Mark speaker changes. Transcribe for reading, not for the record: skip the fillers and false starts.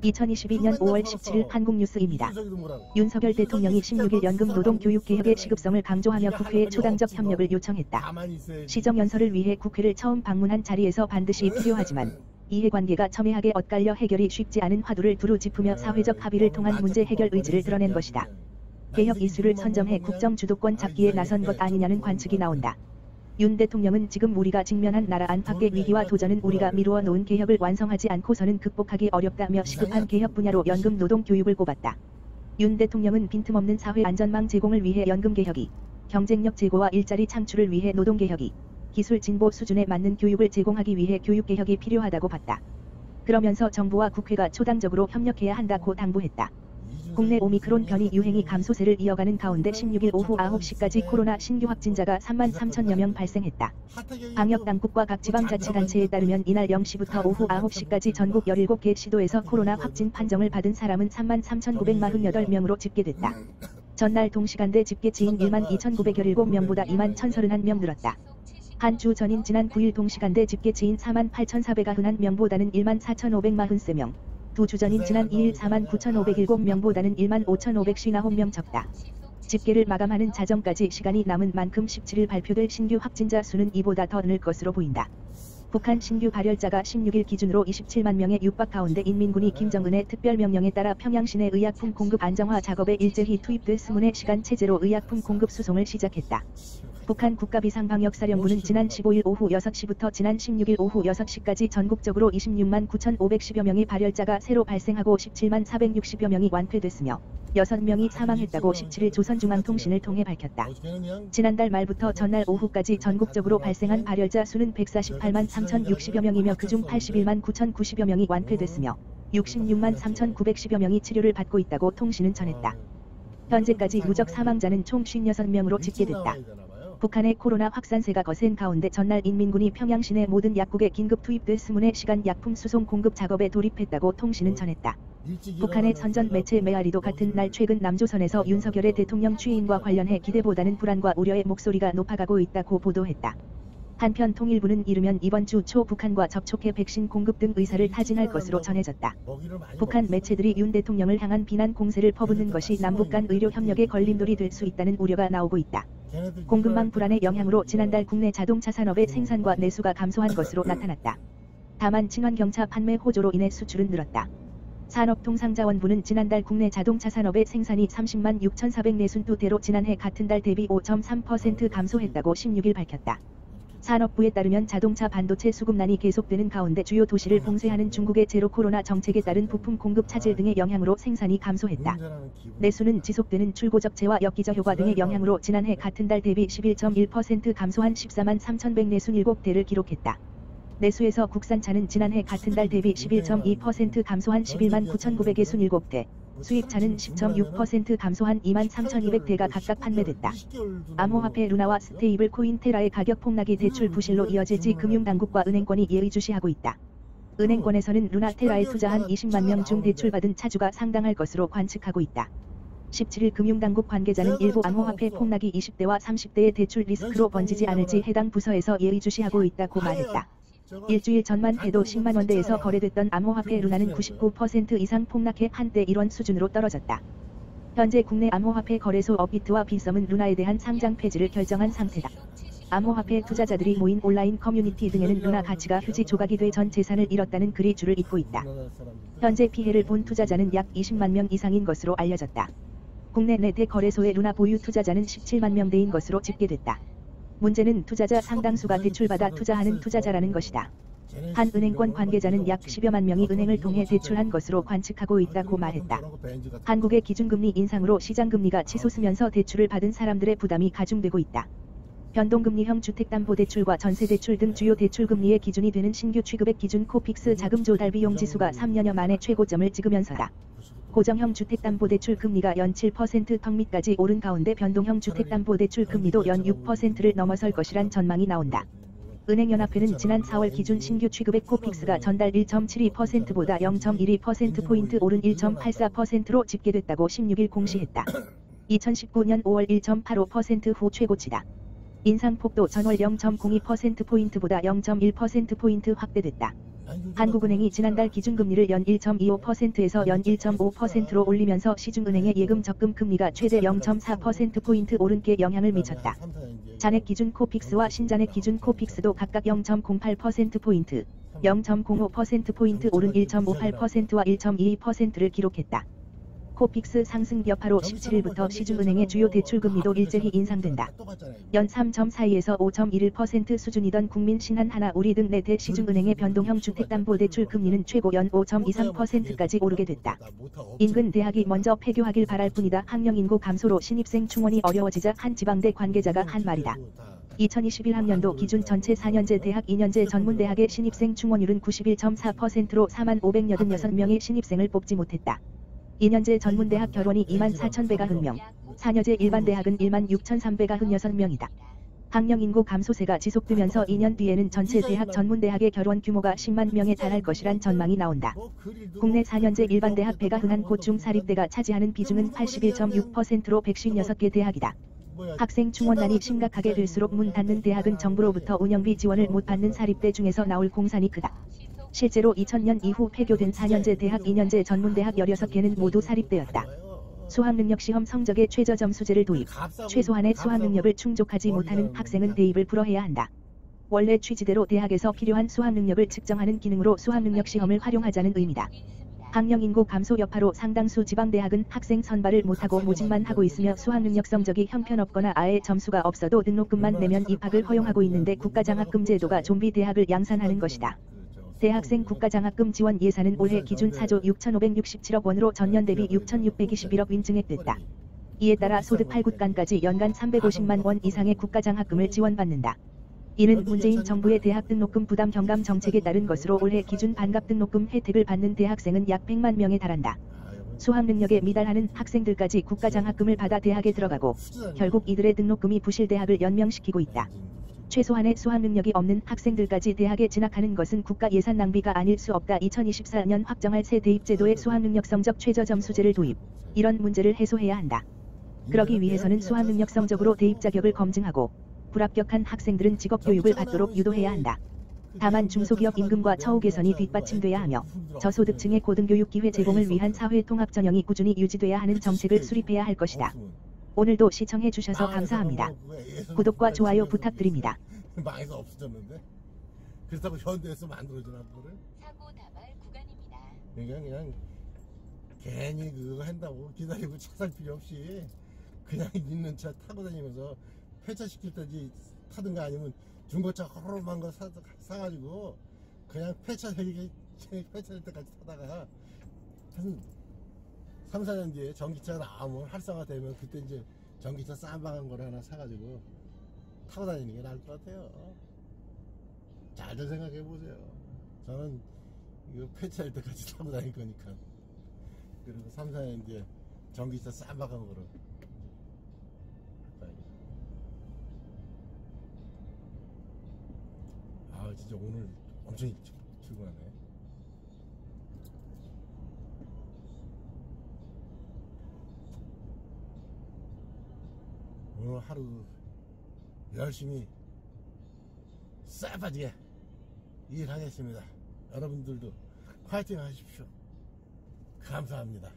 Speaker 1: 2022년 5월 17일 한국뉴스입니다. 윤석열 대통령이 16일 연금 노동교육개혁의 시급성을 강조하며 국회에 초당적 협력을 요청했다. 시정연설을 위해 국회를 처음 방문한 자리에서 반드시 필요하지만 이해관계가 첨예하게 엇갈려 해결이 쉽지 않은 화두를 두루 짚으며 사회적 합의를 통한 문제 해결 의지를 드러낸 것이다. 개혁 이슈를 선점해 국정 주도권 잡기에 나선 것 아니냐는 관측이 나온다. 윤 대통령은 지금 우리가 직면한 나라 안팎의 위기와 도전은 우리가 미루어 놓은 개혁을 완성하지 않고서는 극복하기 어렵다며 시급한 개혁 분야로 연금 노동 교육을 꼽았다. 윤 대통령은 빈틈없는 사회 안전망 제공을 위해 연금 개혁이, 경쟁력 제고와 일자리 창출을 위해 노동 개혁이, 기술 진보 수준에 맞는 교육을 제공하기 위해 교육 개혁이 필요하다고 봤다. 그러면서 정부와 국회가 초당적으로 협력해야 한다고 당부했다. 국내 오미크론 변이 유행이 감소세를 이어가는 가운데 16일 오후 9시까지 코로나 신규 확진자가 3만 3천여 명 발생했다. 방역당국과 각 지방자치단체에 따르면 이날 0시부터 오후 9시까지 전국 17개 시도에서 코로나 확진 판정을 받은 사람은 3만 3,948명으로 집계됐다. 전날 동시간대 집계치인 1만 2,917명보다 2만 1,031명 늘었다. 한 주 전인 지난 9일 동시간대 집계치인 4만 8,491명보다는 1만 4,543명. 두 주 전인 지난 2일 4만 9,507명보다는 1만 5,559명 적다. 집계를 마감하는 자정까지 시간이 남은 만큼 17일 발표될 신규 확진자 수는 이보다 더 늘 것으로 보인다. 북한 신규 발열자가 16일 기준으로 27만 명에 육박 가운데 인민군이 김정은의 특별명령에 따라 평양 시내 의약품 공급 안정화 작업에 일제히 투입돼 20시간 체제로 의약품 공급 수송을 시작했다. 북한 국가비상방역사령부는 지난 15일 오후 6시부터 지난 16일 오후 6시까지 전국적으로 26만 9,510여 명의 발열자가 새로 발생하고 17만 460여 명이 완쾌됐으며 6명이 사망했다고 17일 조선중앙통신을 통해 밝혔다. 지난달 말부터 전날 오후까지 전국적으로 발생한 발열자 수는 148만 3,060여 명이며 그중 81만 9,090여 명이 완쾌됐으며 66만 3,910여 명이 치료를 받고 있다고 통신은 전했다. 현재까지 누적 사망자는 총 56명으로 집계됐다. 북한의 코로나 확산세가 거센 가운데 전날 인민군이 평양 시내 모든 약국에 긴급 투입돼 20시간 약품 수송 공급 작업에 돌입했다고 통신은 전했다. 북한의 선전 매체 메아리도 같은 날 최근 남조선에서 윤석열의 대통령 취임과 관련해 기대보다는 불안과 우려의 목소리가 높아가고 있다고 보도했다. 한편 통일부는 이르면 이번 주 초 북한과 접촉해 백신 공급 등 의사를 타진할 것으로 전해졌다. 북한 매체들이 윤 대통령을 향한 비난 공세를 퍼붓는 것이 남북 간 의료 협력의 걸림돌이 될 수 있다는 우려가 나오고 있다. 공급망 불안의 영향으로 지난달 국내 자동차 산업의 생산과 내수가 감소한 것으로 나타났다. 다만 친환경차 판매 호조로 인해 수출은 늘었다. 산업통상자원부는 지난달 국내 자동차 산업의 생산이 30만 6,442대로 지난해 같은 달 대비 5.3% 감소했다고 16일 밝혔다. 산업부에 따르면 자동차 반도체 수급난이 계속되는 가운데 주요 도시를 봉쇄하는 중국의 제로 코로나 정책에 따른 부품 공급 차질 등의 영향으로 생산이 감소했다. 내수는 지속되는 출고 적체와 엽기저 효과 등의 영향으로 지난해 같은 달 대비 11.1% 감소한 14만 3,147대를 기록했다. 내수에서 국산차는 지난해 같은 달 대비 11.2% 감소한 11만 9,967대, 수입차는 10.6% 감소한 2만 3,200대가 각각 판매됐다. 암호화폐 루나와 스테이블 코인 테라의 가격 폭락이 대출 부실로 이어질지 금융당국과 은행권이 예의주시하고 있다. 은행권에서는 루나 테라에 투자한 20만 명 중 대출받은 차주가 상당할 것으로 관측하고 있다. 17일 금융당국 관계자는 일부 암호화폐 폭락이 20대와 30대의 대출 리스크로 번지지 않을지 해당 부서에서 예의주시하고 있다고 말했다. 일주일 전만 해도 10만 원대에서 거래됐던 암호화폐 루나는 99% 이상 폭락해 한때 1원 수준으로 떨어졌다. 현재 국내 암호화폐 거래소 업비트와 빗썸은 루나에 대한 상장 폐지를 결정한 상태다. 암호화폐 투자자들이 모인 온라인 커뮤니티 등에는 루나 가치가 휴지 조각이 돼 전 재산을 잃었다는 글이 줄을 잇고 있다. 현재 피해를 본 투자자는 약 20만 명 이상인 것으로 알려졌다. 국내 내 대거래소의 루나 보유 투자자는 17만 명대인 것으로 집계됐다. 문제는 투자자 상당수가 대출받아 투자하는 투자자라는 것이다. 한 은행권 관계자는 약 10여만 명이 은행을 통해 대출한 것으로 관측하고 있다고 말했다. 한국의 기준금리 인상으로 시장금리가 치솟으면서 대출을 받은 사람들의 부담이 가중되고 있다. 변동금리형 주택담보대출과 전세대출 등 주요 대출금리의 기준이 되는 신규 취급액 기준 코픽스 자금조달비용지수가 3년여 만에 최고점을 찍으면서다. 고정형 주택담보대출 금리가 연 7% 턱밑까지 오른 가운데 변동형 주택담보대출 금리도 연 6%를 넘어설 것이란 전망이 나온다. 은행연합회는 지난 4월 기준 신규 취급액 코픽스가 전달 1.72%보다 0.12%포인트 오른 1.84%로 집계됐다고 16일 공시했다. 2019년 5월 1.85% 후 최고치다. 인상폭도 전월 0.02%포인트보다 0.1%포인트 확대됐다. 한국은행이 지난달 기준금리를 연 1.25%에서 연 1.5%로 올리면서 시중은행의 예금 적금 금리가 최대 0.4%포인트 오른게 영향을 미쳤다. 잔액 기준 코픽스와 신잔액 기준 코픽스도 각각 0.08%포인트, 0.05%포인트 오른 1.58%와 1.22%를 기록했다. 코픽스 상승 여파로 17일부터 시중은행의 주요 대출금리도 일제히 인상된다. 연 3.42에서 5.11% 수준이던 국민, 신한, 하나, 우리 등 4대 시중은행의 변동형 주택담보대출 금리는 최고 연 5.23%까지 오르게 됐다. 인근 대학이 먼저 폐교하길 바랄 뿐이다. 학령 인구 감소로 신입생 충원이 어려워지자 한 지방대 관계자가 한 말이다. 2021학년도 기준 전체 4년제 대학 2년제 전문대학의 신입생 충원율은 91.4%로 45,586명의 신입생을 뽑지 못했다. 2년제 전문대학 결원이 24,190명, 4년제 일반대학은 16,396명이다. 학령 인구 감소세가 지속되면서 2년 뒤에는 전체 대학 전문대학의 결원 규모가 10만 명에 달할 것이란 전망이 나온다. 국내 4년제 일반대학 배가 흔한 고중 사립대가 차지하는 비중은 81.6%로 156개 대학이다. 학생 충원난이 심각하게 될수록 문 닫는 대학은 정부로부터 운영비 지원을 못 받는 사립대 중에서 나올 공산이 크다. 실제로 2000년 이후 폐교된 4년제 대학 2년제 전문대학 16개는 모두 사립대였다. 수학능력시험 성적의 최저점수제를 도입, 최소한의 수학능력을 충족하지 못하는 학생은 대입을 불허해야 한다. 원래 취지대로 대학에서 필요한 수학능력을 측정하는 기능으로 수학능력시험을 활용하자는 의미다. 학령 인구 감소 여파로 상당수 지방대학은 학생 선발을 못하고 모집만 하고 있으며 수학능력 성적이 형편없거나 아예 점수가 없어도 등록금만 내면 입학을 허용하고 있는데 국가장학금 제도가 좀비 대학을 양산하는 것이다. 대학생 국가장학금 지원 예산은 올해 기준 4조 6,567억 원으로 전년 대비 6,621억 원 증액됐다. 이에 따라 소득 8구간까지 연간 350만 원 이상의 국가장학금을 지원받는다. 이는 문재인 정부의 대학 등록금 부담 경감 정책에 따른 것으로 올해 기준 반값 등록금 혜택을 받는 대학생은 약 100만 명에 달한다. 수학 능력에 미달하는 학생들까지 국가장학금을 받아 대학에 들어가고 결국 이들의 등록금이 부실대학을 연명시키고 있다. 최소한의 수학 능력이 없는 학생들까지 대학에 진학하는 것은 국가 예산 낭비가 아닐 수 없다. 2024년 확정할 새 대입제도의 수학능력 성적 최저점수제를 도입. 이런 문제를 해소해야 한다. 그러기 위해서는 수학능력 성적으로 대입 자격을 검증하고 불합격한 학생들은 직업교육을 받도록 유도해야 한다. 다만 중소기업 임금과 처우 개선이 뒷받침돼야 하며 저소득층의 고등교육 기회 제공을 위한 사회통합 전형이 꾸준히 유지돼야 하는 정책을 수립해야 할 것이다. 오늘도 시청해 주셔서 감사합니다. 구독과 좋아요 부탁드립니다.
Speaker 2: 망해서 없어졌는데 그렇다고 현대에서 만들어주나 그거를?
Speaker 3: 사고 다발 구간입니다.
Speaker 2: 그냥 괜히 그거 한다고 기다리고 차 살 필요 없이 그냥 있는 차 타고 다니면서 폐차시킬 때지 타든가 아니면 중고차 허름한 거 사가지고 그냥 폐차될 때까지 타다가 한 3, 4년 뒤에 전기차가 나오면 활성화되면 그때 이제 전기차 쌈박한 거를 하나 사가지고 타고 다니는 게 나을 것 같아요. 잘들 생각해 보세요. 저는 이거 폐차할 때까지 타고 다닐 거니까. 그리고 3, 4년 뒤에 전기차 쌈박한 거를 아 진짜 오늘 엄청 일찍 출근하네. 오늘 하루 열심히 쎄빠지게 일하겠습니다. 여러분들도 파이팅 하십시오. 감사합니다.